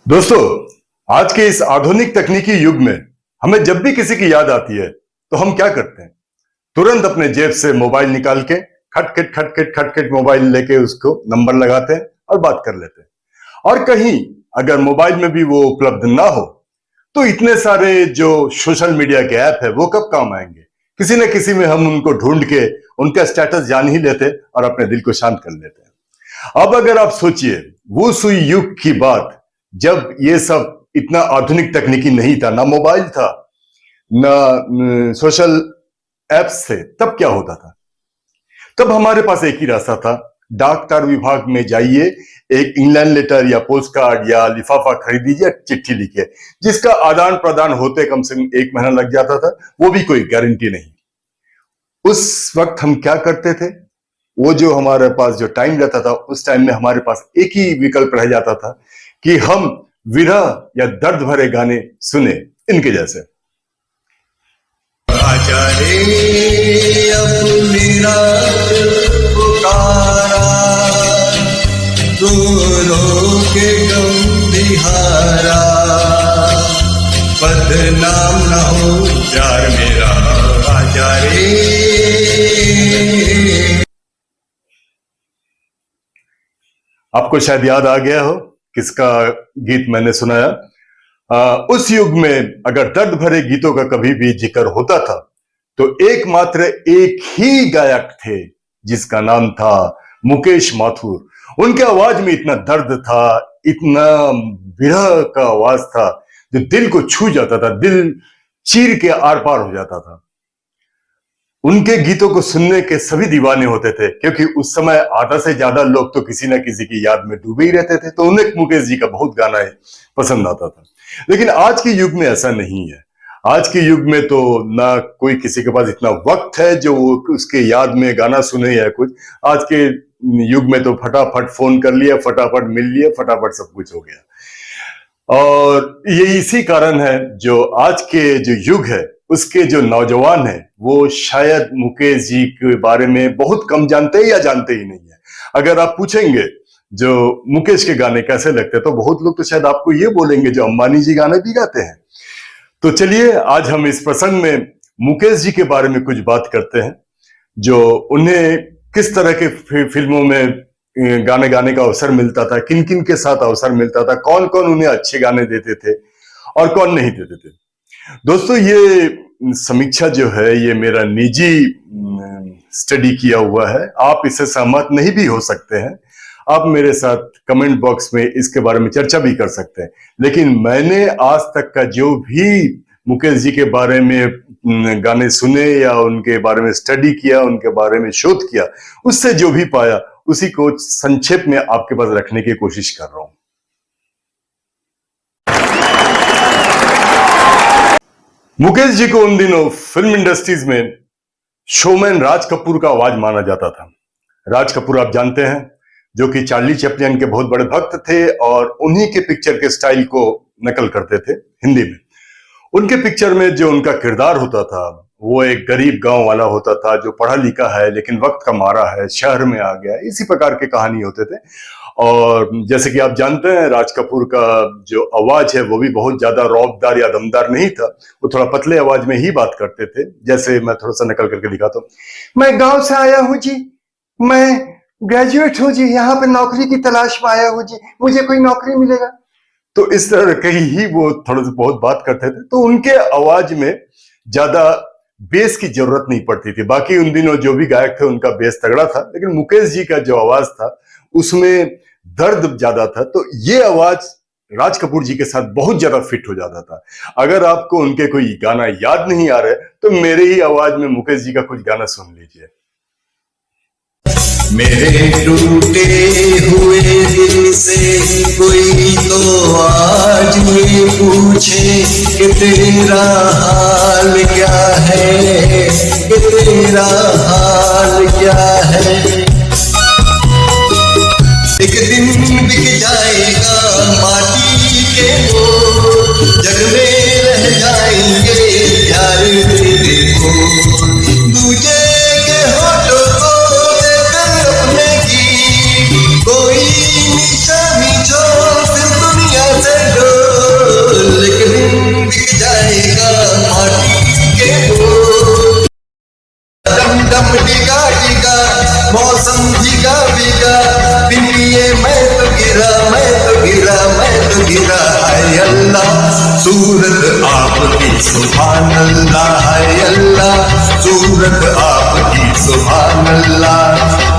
दोस्तों, आज के इस आधुनिक तकनीकी युग में हमें जब भी किसी की याद आती है तो हम क्या करते हैं? तुरंत अपने जेब से मोबाइल निकाल के खटखट खटखट खटखट मोबाइल लेके उसको नंबर लगाते हैं और बात कर लेते हैं। और कहीं अगर मोबाइल में भी वो उपलब्ध ना हो तो इतने सारे जो सोशल मीडिया के ऐप है वो कब काम आएंगे? किसी न किसी में हम उनको ढूंढ के उनका स्टेटस जान ही लेते और अपने दिल को शांत कर लेते हैं। अब अगर आप सोचिए वो सुई युग की बात, जब ये सब इतना आधुनिक तकनीकी नहीं था, ना मोबाइल था, ना सोशल एप्स थे, तब क्या होता था? तब हमारे पास एक ही रास्ता था, डाक तार विभाग में जाइए, एक इंग्लैंड लेटर या पोस्ट कार्ड या लिफाफा खरीद लीजिए, चिट्ठी लिखिए, जिसका आदान प्रदान होते कम से कम 1 महीना लग जाता था, वो भी कोई गारंटी नहीं। उस वक्त हम क्या करते थे? वो जो हमारे पास जो टाइम रहता था, उस टाइम में हमारे पास एक ही विकल्प रह जाता था कि हम विरह या दर्द भरे गाने सुने, इनके जैसे। आजा रे अपनी रात पुकारा, रो रो के गम दिहारा, बदनाम न हो प्यार मेरा, आजा रे। आपको शायद याद आ गया हो किसका गीत मैंने सुनाया। उस युग में अगर दर्द भरे गीतों का कभी भी जिक्र होता था तो एकमात्र एक ही गायक थे जिसका नाम था मुकेश माथुर। उनके आवाज में इतना दर्द था, इतना विरह का आवाज था जो दिल को छू जाता था, दिल चीर के आर पार हो जाता था। उनके गीतों को सुनने के सभी दीवाने होते थे, क्योंकि उस समय आधा से ज्यादा लोग तो किसी ना किसी की याद में डूबे ही रहते थे, तो उन्हें मुकेश जी का बहुत गाना पसंद आता था। लेकिन आज के युग में ऐसा नहीं है। आज के युग में तो ना कोई किसी के पास इतना वक्त है जो उसके याद में गाना सुने या कुछ। आज के युग में तो फटाफट फोन कर लिया, फटाफट मिल लिया, फटाफट सब कुछ हो गया। और ये इसी कारण है जो आज के जो युग है उसके जो नौजवान है वो शायद मुकेश जी के बारे में बहुत कम जानते हैं या जानते ही नहीं है। अगर आप पूछेंगे जो मुकेश के गाने कैसे लगते हैं तो बहुत लोग तो शायद आपको ये बोलेंगे जो अंबानी जी गाने भी गाते हैं। तो चलिए आज हम इस प्रसंग में मुकेश जी के बारे में कुछ बात करते हैं, जो उन्हें किस तरह के फिल्मों में गाने गाने का अवसर मिलता था, किन किन के साथ अवसर मिलता था, कौन कौन उन्हें अच्छे गाने देते थे और कौन नहीं देते थे। दोस्तों, ये समीक्षा जो है ये मेरा निजी स्टडी किया हुआ है, आप इससे सहमत नहीं भी हो सकते हैं। आप मेरे साथ कमेंट बॉक्स में इसके बारे में चर्चा भी कर सकते हैं। लेकिन मैंने आज तक का जो भी मुकेश जी के बारे में गाने सुने या उनके बारे में स्टडी किया, उनके बारे में शोध किया, उससे जो भी पाया उसी को संक्षेप में आपके पास रखने की कोशिश कर रहा हूं। मुकेश जी को उन दिनों फिल्म इंडस्ट्रीज में शोमैन राज कपूर का आवाज माना जाता था। राज कपूर आप जानते हैं, जो कि चार्ली चैपलिन के बहुत बड़े भक्त थे और उन्हीं के पिक्चर के स्टाइल को नकल करते थे हिंदी में। उनके पिक्चर में जो उनका किरदार होता था वो एक गरीब गांव वाला होता था जो पढ़ा लिखा है लेकिन वक्त का मारा है, शहर में आ गया, इसी प्रकार के कहानी होते थे। और जैसे कि आप जानते हैं राज कपूर का जो आवाज है वो भी बहुत ज्यादा रौबदार या दमदार नहीं था, वो थोड़ा पतले आवाज में ही बात करते थे। जैसे मैं थोड़ा सा नकल करके दिखाता हूँ। मैं गांव से आया हूँ जी, मैं ग्रेजुएट हूँ जी, यहाँ पे नौकरी की तलाश में आया हूँ जी, मुझे कोई नौकरी मिलेगा? तो इस तरह के ही वो थोड़ा सा बहुत बात करते थे। तो उनके आवाज में ज्यादा बेस की जरूरत नहीं पड़ती थी। बाकी उन दिनों जो भी गायक थे उनका बेस तगड़ा था, लेकिन मुकेश जी का जो आवाज था उसमें दर्द ज्यादा था। तो ये आवाज राज कपूर जी के साथ बहुत ज्यादा फिट हो जाता था। अगर आपको उनके कोई गाना याद नहीं आ रहे तो मेरे ही आवाज में मुकेश जी का कुछ गाना सुन लीजिए। मेरे टूटे हुए दिल से कोई तो आज ये पूछे कि तेरा हाल क्या है, कि तेरा हाल क्या है। एक दिन बिक जाएगा माटी के वो, जग में रह जाएंगे प्यार तेरे को। दूजे के होठों को अपने की कोई निशानी छोड़, फिर दुनिया से सुभान अल्लाह है अल्लाह, सूरत आपकी सुभान अल्लाह।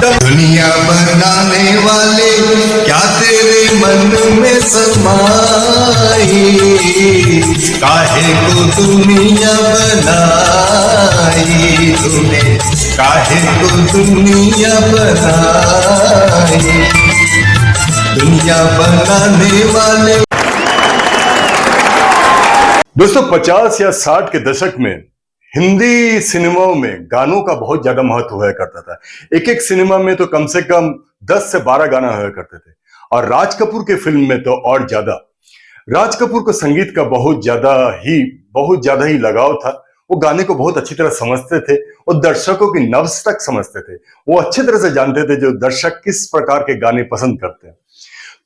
दुनिया बनाने वाले क्या तेरे मन में समाई, काहे को दुनिया बनाई तूने, काहे को दुनिया बनाई, दुनिया बनाने वाले। दोस्तों 50 या 60 के दशक में हिंदी सिनेमाओं में गानों का बहुत ज्यादा महत्व हुआ करता था। एक एक सिनेमा में तो कम से कम 10 से 12 गाना हुआ करते थे, और राज कपूर के फिल्म में तो और ज्यादा। राज कपूर को संगीत का बहुत ज्यादा ही लगाव था। वो गाने को बहुत अच्छी तरह समझते थे, वो दर्शकों की नब्ज तक समझते थे। वो अच्छी तरह से जानते थे जो दर्शक किस प्रकार के गाने पसंद करते हैं।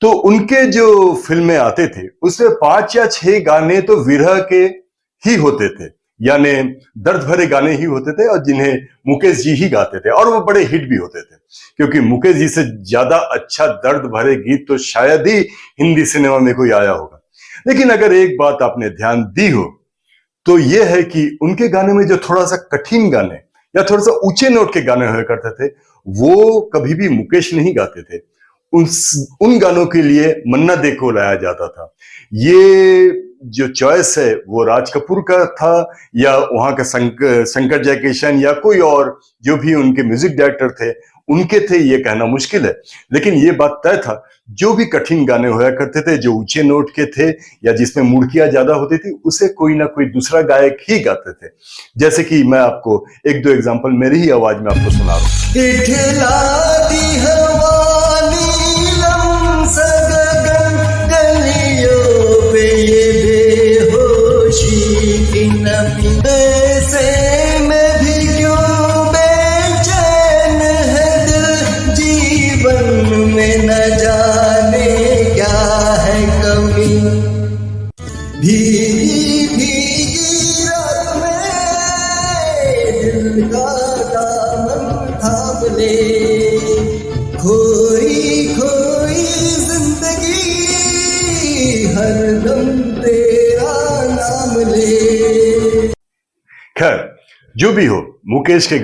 तो उनके जो फिल्में आते थे उसमें 5 या 6 गाने तो विरह के ही होते थे, यानी दर्द भरे गाने ही होते थे, और जिन्हें मुकेश जी ही गाते थे, और वो बड़े हिट भी होते थे, क्योंकि मुकेश जी से ज्यादा अच्छा दर्द भरे गीत तो शायद ही हिंदी सिनेमा में कोई आया होगा। लेकिन अगर एक बात आपने ध्यान दी हो तो ये है कि उनके गाने में जो थोड़ा सा कठिन गाने या थोड़ा सा ऊंचे नोट के गाने हुआ करते थे, वो कभी भी मुकेश नहीं गाते थे। उन गानों के लिए मन्ना डे को लाया जाता था। ये जो चॉइस है वो राज कपूर का था, या वहां का शंकर जयकिशन या कोई और जो भी उनके म्यूजिक डायरेक्टर थे उनके थे, ये कहना मुश्किल है। लेकिन ये बात तय था, जो भी कठिन गाने हुआ करते थे, जो ऊंचे नोट के थे या जिसमें मुड़कियां ज्यादा होती थी, उसे कोई ना कोई दूसरा गायक ही गाते थे। जैसे कि मैं आपको 1-2 एग्जांपल मेरी ही आवाज में आपको सुना रहा हूं। से में भी क्यों बेचैन है दिल, जीवन में न जाने क्या है कमी, भीगी भीगी रात में दिल का दामन थाम ले, खोई खोई जिंदगी हरदम तेरा नाम ले। खैर, जो भी हो, मुकेश के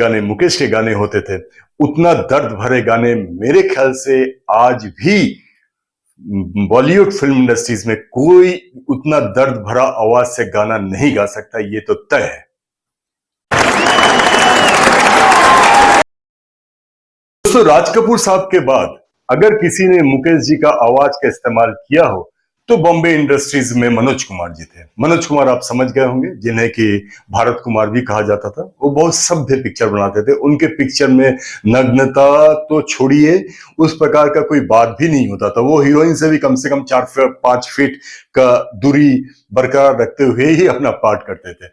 गाने होते थे। उतना दर्द भरे गाने मेरे ख्याल से आज भी बॉलीवुड फिल्म इंडस्ट्रीज में कोई उतना दर्द भरा आवाज से गाना नहीं गा सकता, ये तो तय है। दोस्तों, राज कपूर साहब के बाद अगर किसी ने मुकेश जी का आवाज का इस्तेमाल किया हो तो बॉम्बे इंडस्ट्रीज में मनोज कुमार जी थे। मनोज कुमार आप समझ गए होंगे, जिन्हें कि भारत कुमार भी कहा जाता था। वो बहुत सभ्य पिक्चर बनाते थे। उनके पिक्चर में नग्नता तो छोड़िए, उस प्रकार का कोई बात भी नहीं होता था। वो हीरोइन से भी कम से कम 4-5 फीट का दूरी बरकरार रखते हुए ही अपना पार्ट करते थे।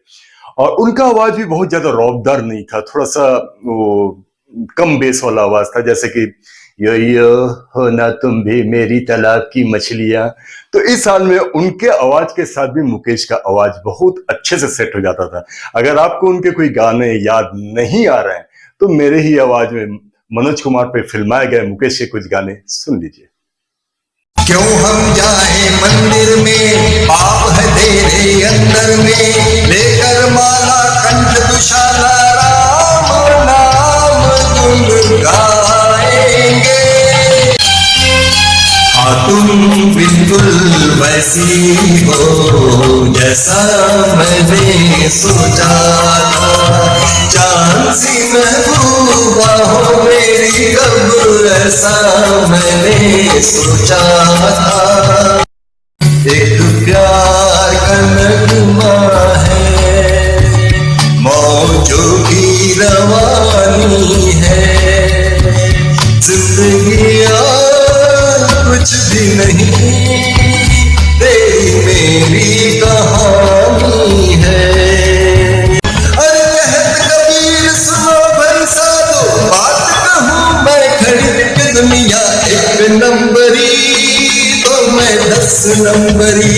और उनका आवाज भी बहुत ज्यादा रौबदार नहीं था, थोड़ा सा वो कम बेस वाला आवाज था, जैसे कि यो हो ना तुम भी मेरी तालाब की मछलियां। तो इस हाल में उनके आवाज के साथ भी मुकेश का आवाज बहुत अच्छे से सेट हो जाता था। अगर आपको उनके कोई गाने याद नहीं आ रहे हैं तो मेरे ही आवाज में मनोज कुमार पे फिल्माए गए मुकेश के कुछ गाने सुन लीजिए। क्यों हम जाए मंदिर में, पाप है तेरे अंदर में, लेकर माला कंठ दुशाला राम नाम तुम गाएंगे। हाँ तुम बिल्कुल वैसी हो जैसा मैंने सोचा था, चांद सी महबूबा हो मेरी कब ऐसा मैंने सोचा था। एक प्यार का नगमा है, मौजों की रवानी है, जिंदगी कुछ भी नहीं, तेरी मेरी कहानी है। अरे कहत कबीर सुनो भाई साधो, बात कहूँ मैं खड़ी कि दुनिया 1 नंबरी तो मैं 10 नंबरी,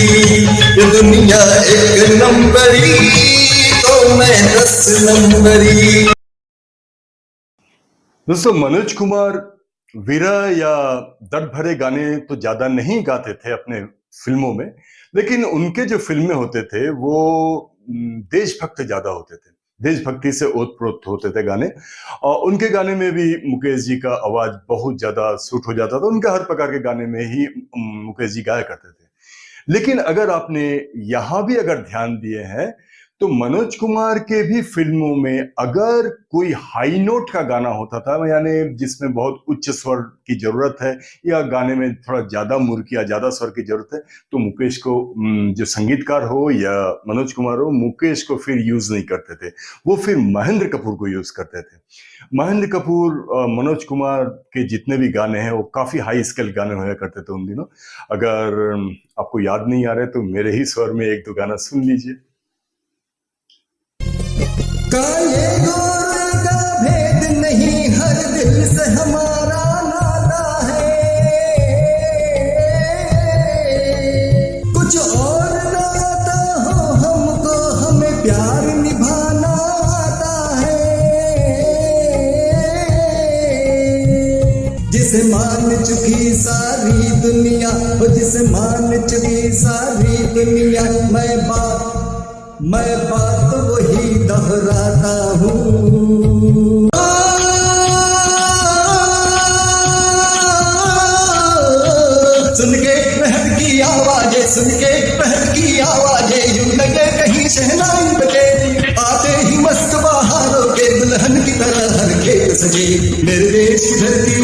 ये दुनिया 1 नंबरी तो मैं 10 नंबरी। दोस्तों, मनोज कुमार विरह या दर्द भरे गाने तो ज्यादा नहीं गाते थे अपने फिल्मों में, लेकिन उनके जो फिल्में होते थे वो देशभक्त ज्यादा होते थे, देशभक्ति से ओतप्रोत होते थे गाने। और उनके गाने में भी मुकेश जी का आवाज बहुत ज्यादा सूट हो जाता था। उनके हर प्रकार के गाने में ही मुकेश जी गाया करते थे। लेकिन अगर आपने यहां भी अगर ध्यान दिए हैं तो मनोज कुमार के भी फिल्मों में अगर कोई हाई नोट का गाना होता था, यानी जिसमें बहुत उच्च स्वर की जरूरत है या गाने में थोड़ा ज्यादा मुर्की या ज्यादा स्वर की जरूरत है, तो मुकेश को, जो संगीतकार हो या मनोज कुमार हो, मुकेश को फिर यूज नहीं करते थे, वो फिर महेंद्र कपूर को यूज करते थे। महेंद्र कपूर, मनोज कुमार के जितने भी गाने हैं वो काफी हाई स्केल गाने होया करते थे उन दिनों। अगर आपको याद नहीं आ रहे तो मेरे ही स्वर में एक दो गाना सुन लीजिए। काले गोरे का भेद नहीं, हर दिल से हमारा नाता है। कुछ और नाता हो हमको, हमें प्यार निभाना आता है। जिसे मान चुकी सारी दुनिया, वो जिसे मान चुकी सारी दुनिया, मैं बात वही दोहराता हूँ। सुन के पहर की आवाजें, सुन के पहर की आवाजें, यूं लगे कहीं शहनाई बजे। आते ही मस्त बहारों के दुल्हन की तरह हर खेत सजे, मेरे देश की धरती।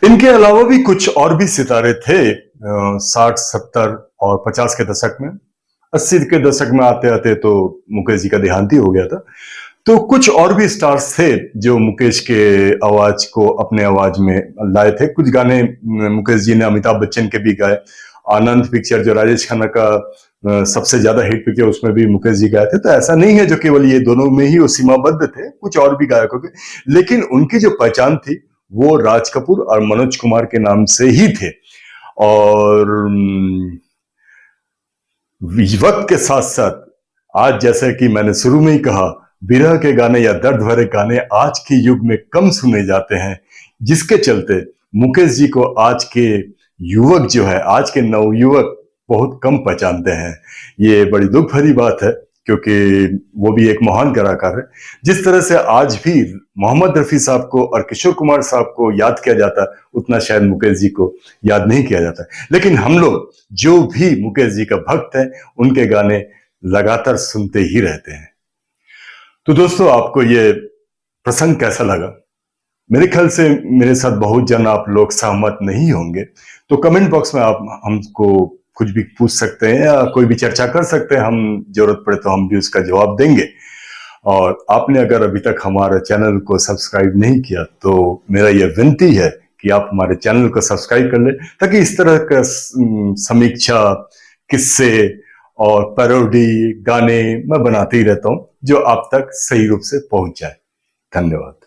इनके अलावा भी कुछ और भी सितारे थे 60, 70 और 50 के दशक में। 80 के दशक में आते आते तो मुकेश जी का देहांत ही हो गया था। तो कुछ और भी स्टार्स थे जो मुकेश के आवाज को अपने आवाज में लाए थे। कुछ गाने मुकेश जी ने अमिताभ बच्चन के भी गाए। आनंद पिक्चर जो राजेश खन्ना का सबसे ज्यादा हिट पिक्चर, उसमें भी मुकेश जी गाए थे। तो ऐसा नहीं है जो केवल ये दोनों में ही वो सीमाबद्ध थे, कुछ और भी गायकों के। लेकिन उनकी जो पहचान थी वो राज कपूर और मनोज कुमार के नाम से ही थे। और वक्त के साथ साथ आज, जैसे कि मैंने शुरू में ही कहा, विरह के गाने या दर्द भरे गाने आज के युग में कम सुने जाते हैं, जिसके चलते मुकेश जी को आज के युवक जो है, आज के नवयुवक बहुत कम पहचानते हैं। ये बड़ी दुख भरी बात है, क्योंकि वो भी एक महान कलाकार है। जिस तरह से आज भी मोहम्मद रफी साहब को और किशोर कुमार साहब को याद किया जाता, उतना शायद मुकेश जी को याद नहीं किया जाता। लेकिन हम लोग जो भी मुकेश जी का भक्त है, उनके गाने लगातार सुनते ही रहते हैं। तो दोस्तों, आपको ये प्रसंग कैसा लगा? मेरे ख्याल से मेरे साथ बहुत जन आप लोग सहमत नहीं होंगे, तो कमेंट बॉक्स में आप हमको कुछ भी पूछ सकते हैं या कोई भी चर्चा कर सकते हैं। हम जरूरत पड़े तो हम भी उसका जवाब देंगे। और आपने अगर अभी तक हमारे चैनल को सब्सक्राइब नहीं किया तो मेरा यह विनती है कि आप हमारे चैनल को सब्सक्राइब कर लें, ताकि इस तरह का समीक्षा, किस्से और पैरोडी गाने मैं बनाते ही रहता हूं, जो आप तक सही रूप से पहुंच जाए। धन्यवाद।